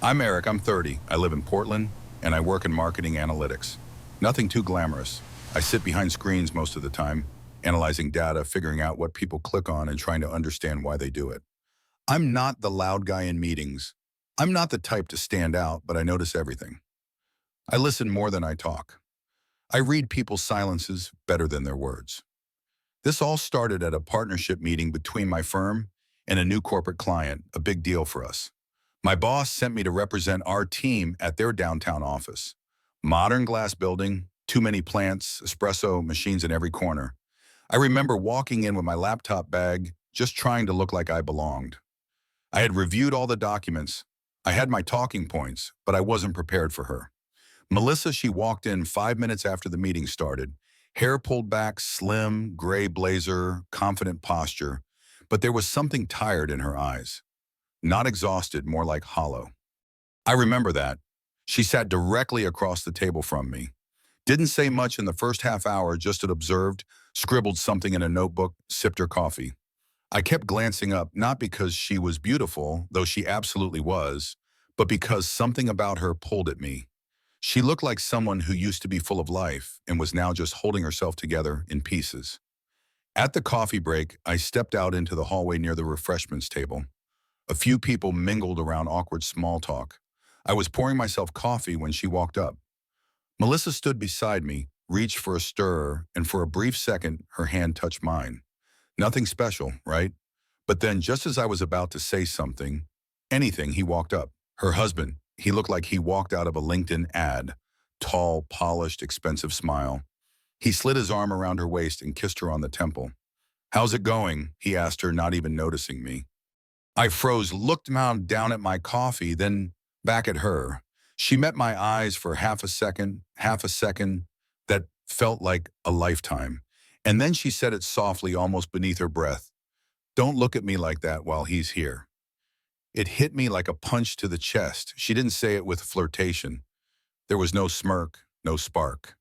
I'm Eric, I'm 30. I live in Portland, and I work in marketing analytics. Nothing too glamorous. I sit behind screens most of the time, analyzing data, figuring out what people click on, and trying to understand why they do it. I'm not the loud guy in meetings. I'm not the type to stand out, but I notice everything. I listen more than I talk. I read people's silences better than their words. This all started at a partnership meeting between my firm and a new corporate client, a big deal for us. My boss sent me to represent our team at their downtown office. Modern glass building, too many plants, espresso machines in every corner. I remember walking in with my laptop bag, just trying to look like I belonged. I had reviewed all the documents. I had my talking points, but I wasn't prepared for her. Melissa, she walked in 5 minutes after the meeting started. Hair pulled back, slim, gray blazer, confident posture. But there was something tired in her eyes. Not exhausted, more like hollow. I remember that. She sat directly across the table from me. Didn't say much in the first half hour, just observed, scribbled something in a notebook, sipped her coffee. I kept glancing up, not because she was beautiful, though she absolutely was, but because something about her pulled at me. She looked like someone who used to be full of life and was now just holding herself together in pieces. At the coffee break, I stepped out into the hallway near the refreshments table. A few people mingled around awkward small talk. I was pouring myself coffee when she walked up. Melissa stood beside me, reached for a stirrer, and for a brief second, her hand touched mine. Nothing special, right? But then, just as I was about to say something, anything, he walked up. Her husband, he looked like he walked out of a LinkedIn ad. Tall, polished, expensive smile. He slid his arm around her waist and kissed her on the temple. "How's it going?" he asked her, not even noticing me. I froze, looked down at my coffee, then back at her. She met my eyes for half a second that felt like a lifetime. And then she said it softly, almost beneath her breath. "Don't look at me like that while he's here." It hit me like a punch to the chest. She didn't say it with flirtation. There was no smirk, no spark.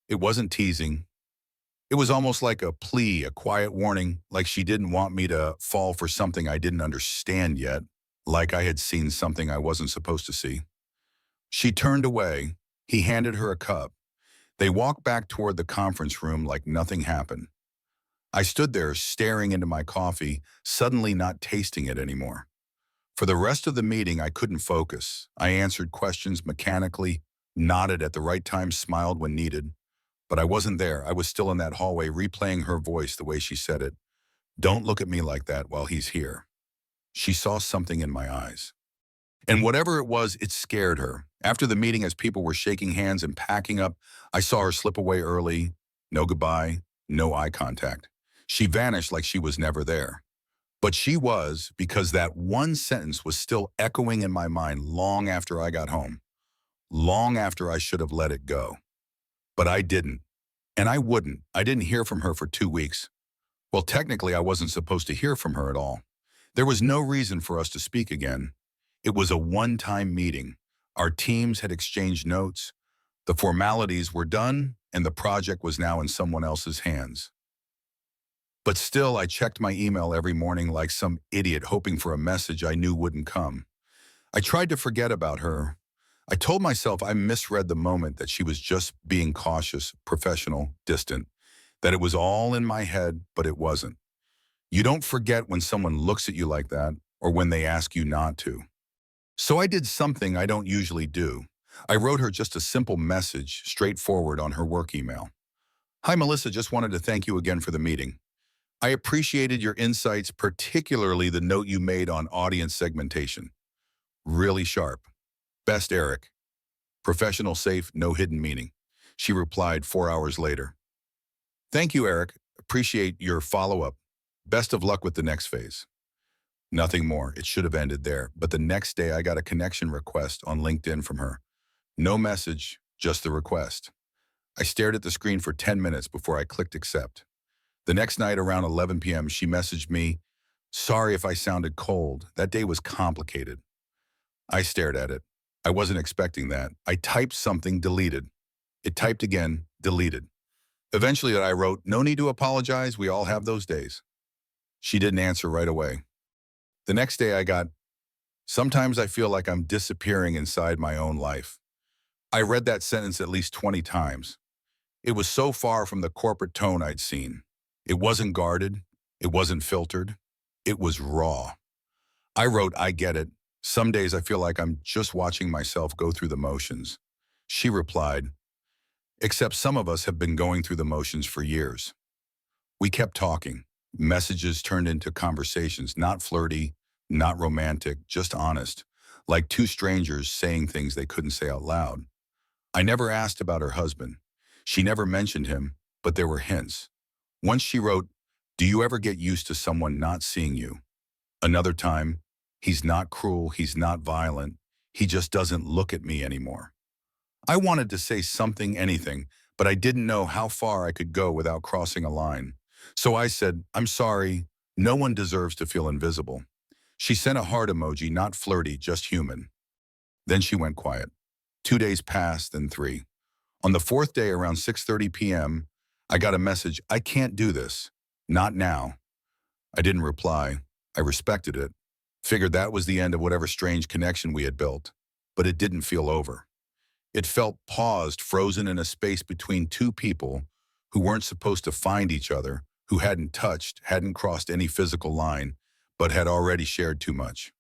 It wasn't teasing. It was almost like a plea, a quiet warning, like she didn't want me to fall for something I didn't understand yet, like I had seen something I wasn't supposed to see. She turned away. He handed her a cup. They walked back toward the conference room like nothing happened. I stood there staring into my coffee, suddenly not tasting it anymore. For the rest of the meeting, I couldn't focus. I answered questions mechanically, nodded at the right time, smiled when needed. But I wasn't there. I was still in that hallway, replaying her voice the way she said it. "Don't look at me like that while he's here." She saw something in my eyes. And whatever it was, it scared her. After the meeting, as people were shaking hands and packing up, I saw her slip away early. No goodbye, no eye contact. She vanished like she was never there. But she was, because that one sentence was still echoing in my mind long after I got home, long after I should have let it go. But I didn't. And I wouldn't. I didn't hear from her for 2 weeks. Well, technically, I wasn't supposed to hear from her at all. There was no reason for us to speak again. It was a one-time meeting. Our teams had exchanged notes. The formalities were done, and the project was now in someone else's hands. But still, I checked my email every morning like some idiot, hoping for a message I knew wouldn't come. I tried to forget about her. I told myself I misread the moment, that she was just being cautious, professional, distant, that it was all in my head, but it wasn't. You don't forget when someone looks at you like that, or when they ask you not to. So I did something I don't usually do. I wrote her just a simple message, straightforward, on her work email. "Hi, Melissa, just wanted to thank you again for the meeting. I appreciated your insights, particularly the note you made on audience segmentation. Really sharp. Best, Eric. Professional, safe, no hidden meaning." She replied 4 hours later. "Thank you, Eric. Appreciate your follow-up. Best of luck with the next phase." Nothing more. It should have ended there. But the next day, I got a connection request on LinkedIn from her. No message, just the request. I stared at the screen for 10 minutes before I clicked accept. The next night around 11 p.m., she messaged me, "Sorry if I sounded cold. That day was complicated." I stared at it. I wasn't expecting that. I typed something, deleted. It typed again, deleted. Eventually I wrote, "No need to apologize. We all have those days." She didn't answer right away. The next day I got, Sometimes I feel like I'm disappearing inside my own life. I read that sentence at least 20 times. It was so far from the corporate tone I'd seen. It wasn't guarded. It wasn't filtered. It was raw. I wrote, I get it. Some days I feel like I'm just watching myself go through the motions. She replied, except some of us have been going through the motions for years. We kept talking. Messages turned into conversations, not flirty, not romantic, just honest, like two strangers saying things they couldn't say out loud. I never asked about her husband. She never mentioned him, but there were hints. Once she wrote, do you ever get used to someone not seeing you? Another time, he's not cruel, he's not violent, he just doesn't look at me anymore. I wanted to say something, anything, but I didn't know how far I could go without crossing a line. So I said, I'm sorry, no one deserves to feel invisible. She sent a heart emoji, not flirty, just human. Then she went quiet. 2 days passed, then three. On the fourth day, around 6:30 p.m., I got a message, I can't do this. Not now. I didn't reply. I respected it. Figured that was the end of whatever strange connection we had built. But it didn't feel over. It felt paused, frozen in a space between two people who weren't supposed to find each other, who hadn't touched, hadn't crossed any physical line, but had already shared too much.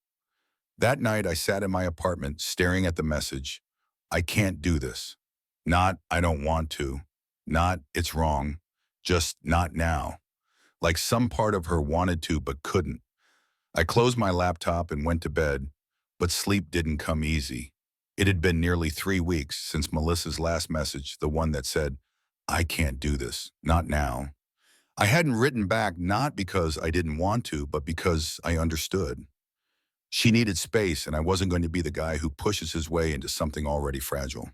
That night, I sat in my apartment staring at the message, I can't do this. Not, I don't want to. Not, it's wrong. Just not now. Like some part of her wanted to but couldn't. I closed my laptop and went to bed, but sleep didn't come easy. It had been nearly 3 weeks since Melissa's last message, the one that said, I can't do this, not now. I hadn't written back not because I didn't want to, but because I understood. She needed space, and I wasn't going to be the guy who pushes his way into something already fragile.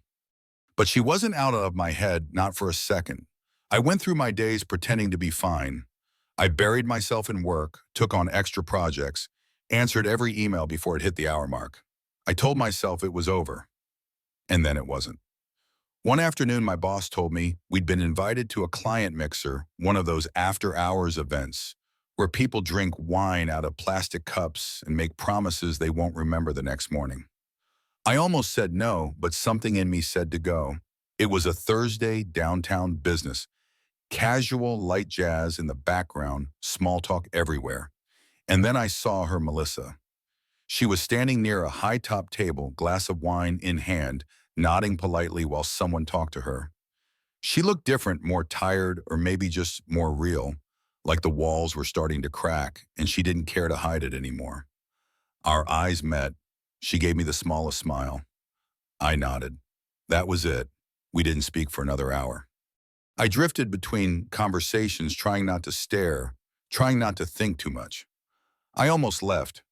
But she wasn't out of my head, not for a second. I went through my days pretending to be fine. I buried myself in work, took on extra projects, answered every email before it hit the hour mark. I told myself it was over, and then it wasn't. One afternoon, my boss told me we'd been invited to a client mixer, one of those after-hours events, where people drink wine out of plastic cups and make promises they won't remember the next morning. I almost said no, but something in me said to go. It was a Thursday downtown business. Casual light jazz in the background, small talk everywhere. And then I saw her, Melissa. She was standing near a high-top table, glass of wine in hand, nodding politely while someone talked to her. She looked different, more tired, or maybe just more real, like the walls were starting to crack, and she didn't care to hide it anymore. Our eyes met. She gave me the smallest smile. I nodded. That was it. We didn't speak for another hour. I drifted between conversations, trying not to stare, trying not to think too much. I almost left,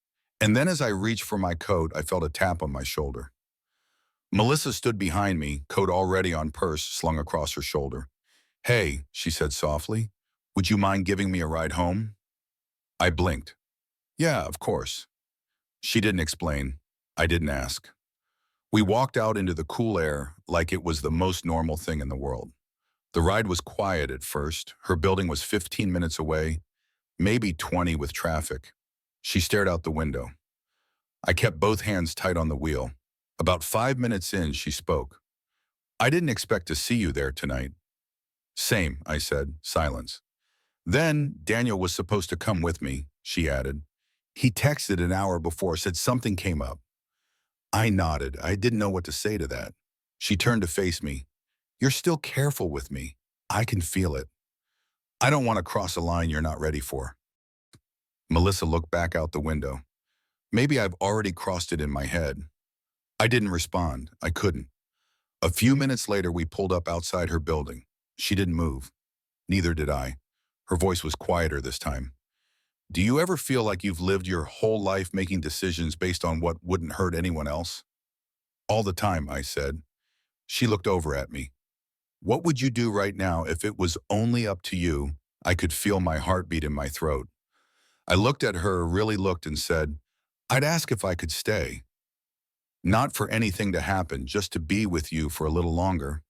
and then as I reached for my coat, I felt a tap on my shoulder. Melissa stood behind me, coat already on purse slung across her shoulder. Hey, she said softly, would you mind giving me a ride home? I blinked. Yeah, of course. She didn't explain. I didn't ask. We walked out into the cool air like it was the most normal thing in the world. The ride was quiet at first. Her building was 15 minutes away, maybe 20 with traffic. She stared out the window. I kept both hands tight on the wheel. About 5 minutes in, she spoke. I didn't expect to see you there tonight. Same, I said, silence. Then Daniel was supposed to come with me, she added. He texted an hour before, said something came up. I nodded. I didn't know what to say to that. She turned to face me. You're still careful with me. I can feel it. I don't want to cross a line you're not ready for. Melissa looked back out the window. Maybe I've already crossed it in my head. I didn't respond. I couldn't. A few minutes later, we pulled up outside her building. She didn't move. Neither did I. Her voice was quieter this time. Do you ever feel like you've lived your whole life making decisions based on what wouldn't hurt anyone else? All the time, I said. She looked over at me. What would you do right now if it was only up to you? I could feel my heartbeat in my throat. I looked at her, really looked, and said, I'd ask if I could stay. Not for anything to happen, just to be with you for a little longer.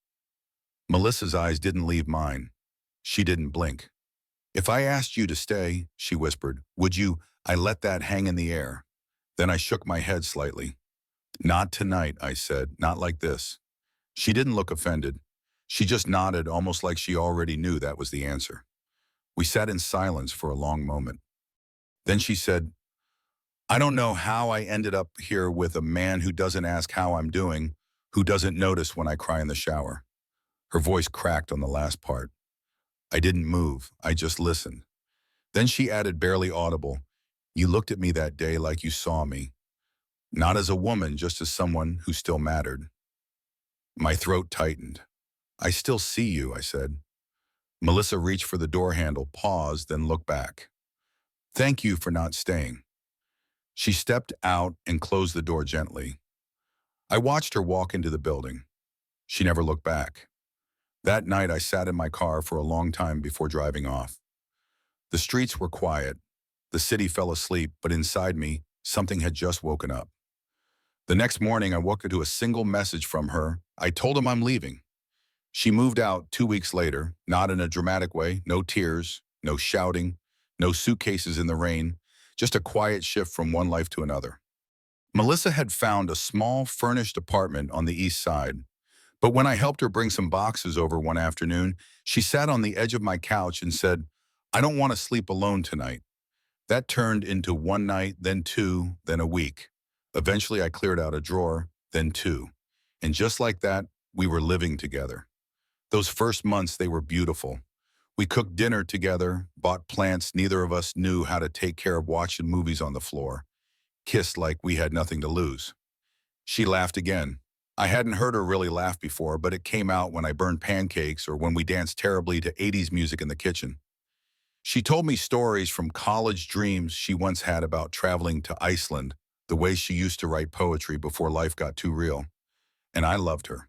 Melissa's eyes didn't leave mine. She didn't blink. If I asked you to stay, she whispered, would you? I let that hang in the air. Then I shook my head slightly. Not tonight, I said, not like this. She didn't look offended. She just nodded, almost like she already knew that was the answer. We sat in silence for a long moment. Then she said, I don't know how I ended up here with a man who doesn't ask how I'm doing, who doesn't notice when I cry in the shower. Her voice cracked on the last part. I didn't move. I just listened. Then she added, barely audible, you looked at me that day like you saw me. Not as a woman, just as someone who still mattered. My throat tightened. I still see you, I said. Melissa reached for the door handle, paused, then looked back. Thank you for not staying. She stepped out and closed the door gently. I watched her walk into the building. She never looked back. That night, I sat in my car for a long time before driving off. The streets were quiet. The city fell asleep, but inside me, something had just woken up. The next morning, I woke up to a single message from her. I told him I'm leaving. She moved out 2 weeks later, not in a dramatic way, no tears, no shouting, no suitcases in the rain, just a quiet shift from one life to another. Melissa had found a small, furnished apartment on the east side, but when I helped her bring some boxes over one afternoon, she sat on the edge of my couch and said, I don't want to sleep alone tonight. That turned into one night, then two, then a week. Eventually, I cleared out a drawer, then two. And just like that, we were living together. Those first months, they were beautiful. We cooked dinner together, bought plants neither of us knew how to take care of, watching movies on the floor, kissed like we had nothing to lose. She laughed again. I hadn't heard her really laugh before, but it came out when I burned pancakes or when we danced terribly to 80s music in the kitchen. She told me stories from college dreams she once had about traveling to Iceland, the way she used to write poetry before life got too real. And I loved her.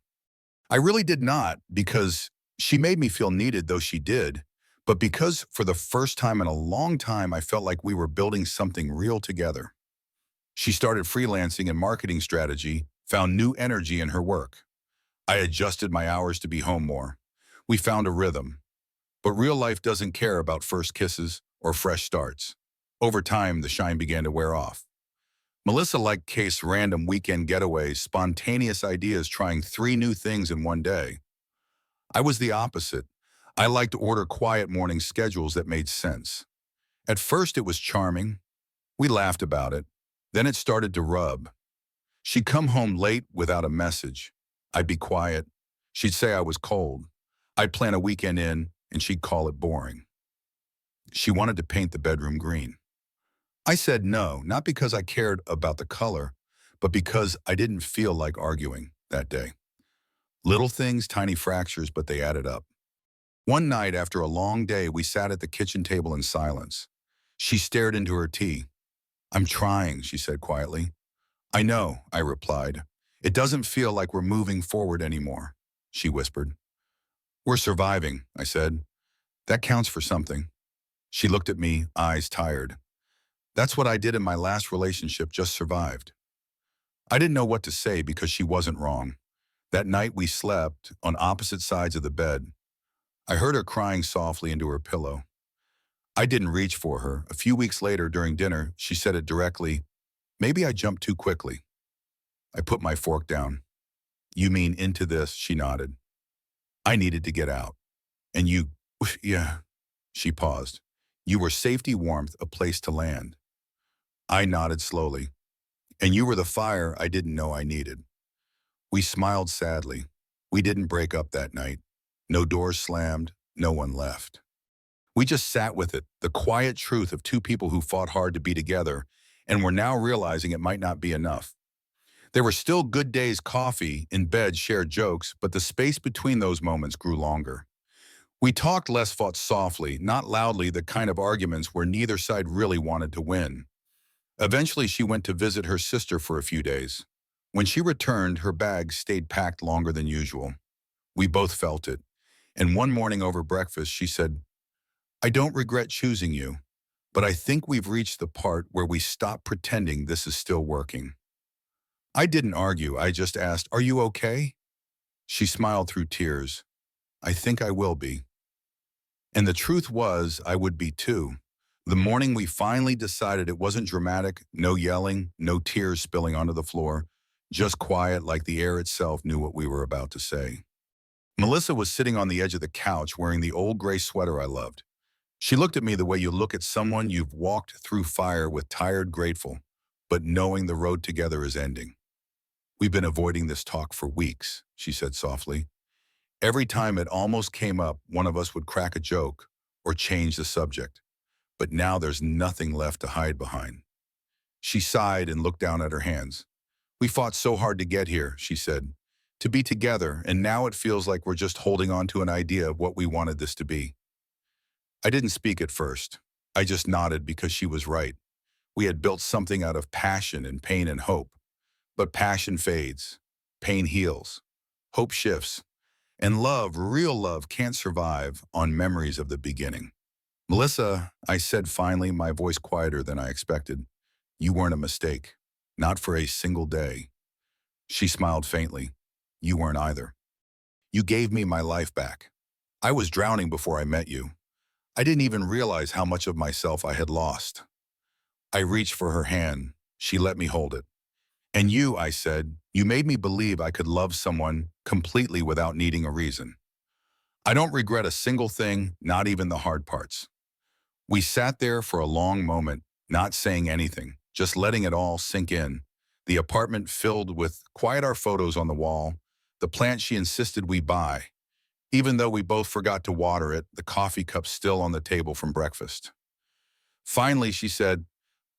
I really did not, because she made me feel needed, though she did, but because for the first time in a long time, I felt like we were building something real together. She started freelancing in marketing strategy, found new energy in her work. I adjusted my hours to be home more. We found a rhythm. But real life doesn't care about first kisses or fresh starts. Over time, the shine began to wear off. Melissa liked case random weekend getaways, spontaneous ideas, trying 3 new things in one day. I was the opposite. I liked order quiet morning schedules that made sense. At first, it was charming. We laughed about it. Then it started to rub. She'd come home late without a message. I'd be quiet. She'd say I was cold. I'd plan a weekend in, and she'd call it boring. She wanted to paint the bedroom green. I said no, not because I cared about the color, but because I didn't feel like arguing that day. Little things, tiny fractures, but they added up. One night after a long day, we sat at the kitchen table in silence. She stared into her tea. I'm trying, she said quietly. I know, I replied. It doesn't feel like we're moving forward anymore, she whispered. We're surviving, I said. That counts for something. She looked at me, eyes tired. That's what I did in my last relationship, just survived. I didn't know what to say because she wasn't wrong. That night we slept on opposite sides of the bed. I heard her crying softly into her pillow. I didn't reach for her. A few weeks later during dinner, she said it directly. Maybe I jumped too quickly. I put my fork down. You mean into this? She nodded. I needed to get out. And you, yeah, she paused. You were safety, warmth, a place to land. I nodded slowly. And you were the fire I didn't know I needed. We smiled sadly. We didn't break up that night. No doors slammed, no one left. We just sat with it, the quiet truth of two people who fought hard to be together, and were now realizing it might not be enough. There were still good days, coffee, in bed, shared jokes, but the space between those moments grew longer. We talked less, fought softly, not loudly, the kind of arguments where neither side really wanted to win. Eventually, she went to visit her sister for a few days. When she returned, her bag stayed packed longer than usual. We both felt it. And one morning over breakfast, she said, I don't regret choosing you, but I think we've reached the part where we stop pretending this is still working. I didn't argue. I just asked, are you okay? She smiled through tears. I think I will be. And the truth was, I would be too. The morning we finally decided it wasn't dramatic, no yelling, no tears spilling onto the floor, just quiet like the air itself knew what we were about to say. Melissa was sitting on the edge of the couch wearing the old gray sweater I loved. She looked at me the way you look at someone you've walked through fire with tired grateful, but knowing the road together is ending. We've been avoiding this talk for weeks, she said softly. Every time it almost came up, one of us would crack a joke or change the subject. But now there's nothing left to hide behind. She sighed and looked down at her hands. We fought so hard to get here, she said, to be together, and now it feels like we're just holding on to an idea of what we wanted this to be. I didn't speak at first. I just nodded because she was right. We had built something out of passion and pain and hope. But passion fades, pain heals, hope shifts, and love, real love, can't survive on memories of the beginning. Melissa, I said finally, my voice quieter than I expected, you weren't a mistake. Not for a single day. She smiled faintly. You weren't either. You gave me my life back. I was drowning before I met you. I didn't even realize how much of myself I had lost. I reached for her hand. She let me hold it. And you, I said, you made me believe I could love someone completely without needing a reason. I don't regret a single thing, not even the hard parts. We sat there for a long moment, not saying anything, just letting it all sink in. The apartment filled with quiet our photos on the wall, the plant she insisted we buy, even though we both forgot to water it, the coffee cup still on the table from breakfast. Finally, she said,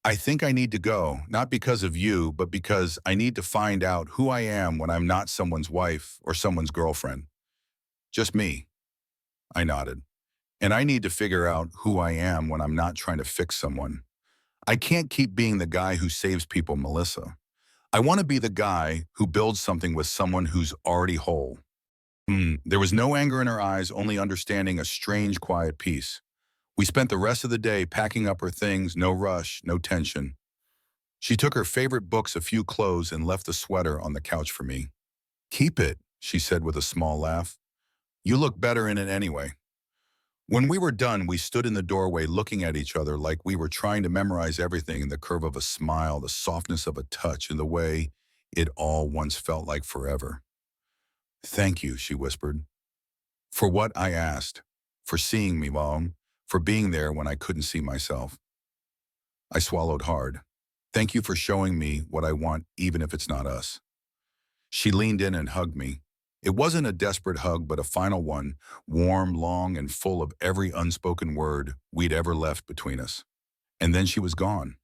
I think I need to go, not because of you, but because I need to find out who I am when I'm not someone's wife or someone's girlfriend. Just me. I nodded. And I need to figure out who I am when I'm not trying to fix someone. I can't keep being the guy who saves people, Melissa. I want to be the guy who builds something with someone who's already whole. There was no anger in her eyes, only understanding, a strange, quiet peace. We spent the rest of the day packing up her things, no rush, no tension. She took her favorite books, a few clothes, and left the sweater on the couch for me. Keep it, she said with a small laugh. You look better in it anyway. When we were done, we stood in the doorway looking at each other like we were trying to memorize everything, in the curve of a smile, the softness of a touch, and the way it all once felt like forever. Thank you, she whispered. For what? I asked. For seeing me, Mom. For being there when I couldn't see myself. I swallowed hard. Thank you for showing me what I want, even if it's not us. She leaned in and hugged me. It wasn't a desperate hug, but a final one, warm, long, and full of every unspoken word we'd ever left between us. And then she was gone.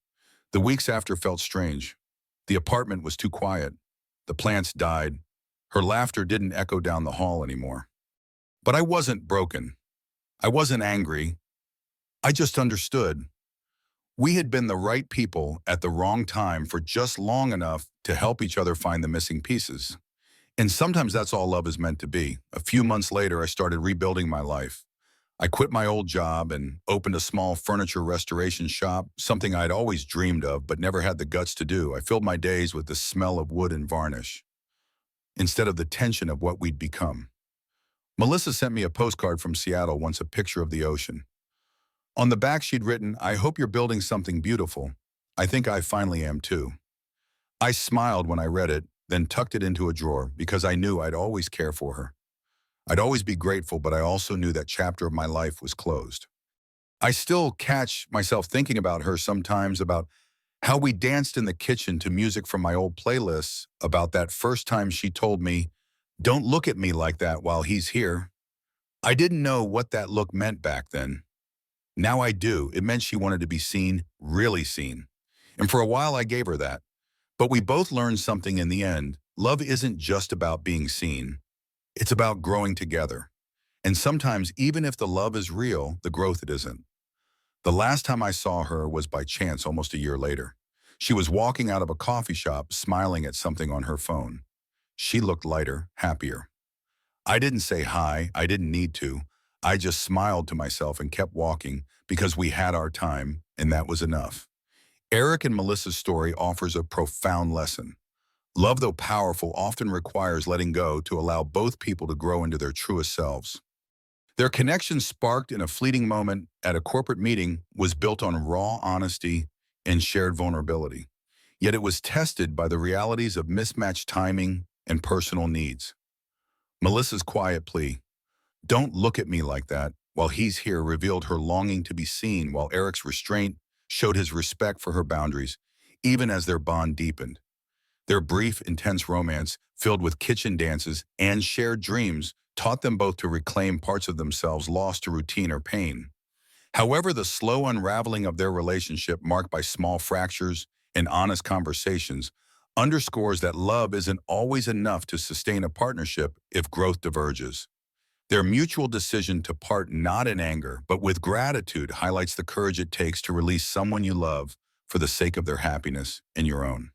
The weeks after felt strange. The apartment was too quiet. The plants died. Her laughter didn't echo down the hall anymore. But I wasn't broken. I wasn't angry. I just understood. We had been the right people at the wrong time for just long enough to help each other find the missing pieces. And sometimes that's all love is meant to be. A few months later, I started rebuilding my life. I quit my old job and opened a small furniture restoration shop, something I'd always dreamed of but never had the guts to do. I filled my days with the smell of wood and varnish, instead of the tension of what we'd become. Melissa sent me a postcard from Seattle once, a picture of the ocean. On the back she'd written, I hope you're building something beautiful. I think I finally am too. I smiled when I read it, then tucked it into a drawer because I knew I'd always care for her. I'd always be grateful, but I also knew that chapter of my life was closed. I still catch myself thinking about her sometimes, about how we danced in the kitchen to music from my old playlists, about that first time she told me, don't look at me like that while he's here. I didn't know what that look meant back then. Now I do. It meant she wanted to be seen, really seen. And for a while I gave her that. But we both learned something in the end. Love isn't just about being seen. It's about growing together. And sometimes, even if the love is real, the growth it isn't. The last time I saw her was by chance almost a year later. She was walking out of a coffee shop, smiling at something on her phone. She looked lighter, happier. I didn't say hi. I didn't need to. I just smiled to myself and kept walking because we had our time, and that was enough. Eric and Melissa's story offers a profound lesson. Love, though powerful, often requires letting go to allow both people to grow into their truest selves. Their connection, sparked in a fleeting moment at a corporate meeting, was built on raw honesty and shared vulnerability. Yet it was tested by the realities of mismatched timing and personal needs. Melissa's quiet plea, "Don't look at me like that," while he's here, revealed her longing to be seen, while Eric's restraint showed his respect for her boundaries, even as their bond deepened. Their brief, intense romance, filled with kitchen dances and shared dreams, taught them both to reclaim parts of themselves lost to routine or pain. However, the slow unraveling of their relationship, marked by small fractures and honest conversations, underscores that love isn't always enough to sustain a partnership if growth diverges. Their mutual decision to part, not in anger, but with gratitude, highlights the courage it takes to release someone you love for the sake of their happiness and your own.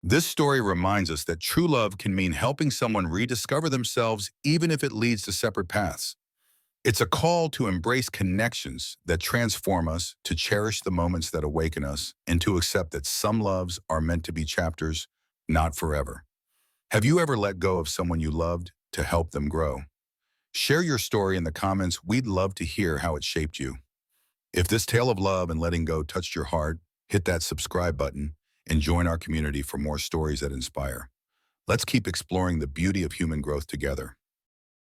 This story reminds us that true love can mean helping someone rediscover themselves, even if it leads to separate paths. It's a call to embrace connections that transform us, to cherish the moments that awaken us, and to accept that some loves are meant to be chapters, not forever. Have you ever let go of someone you loved to help them grow? Share your story in the comments. We'd love to hear how it shaped you. If this tale of love and letting go touched your heart, hit that subscribe button and join our community for more stories that inspire. Let's keep exploring the beauty of human growth together.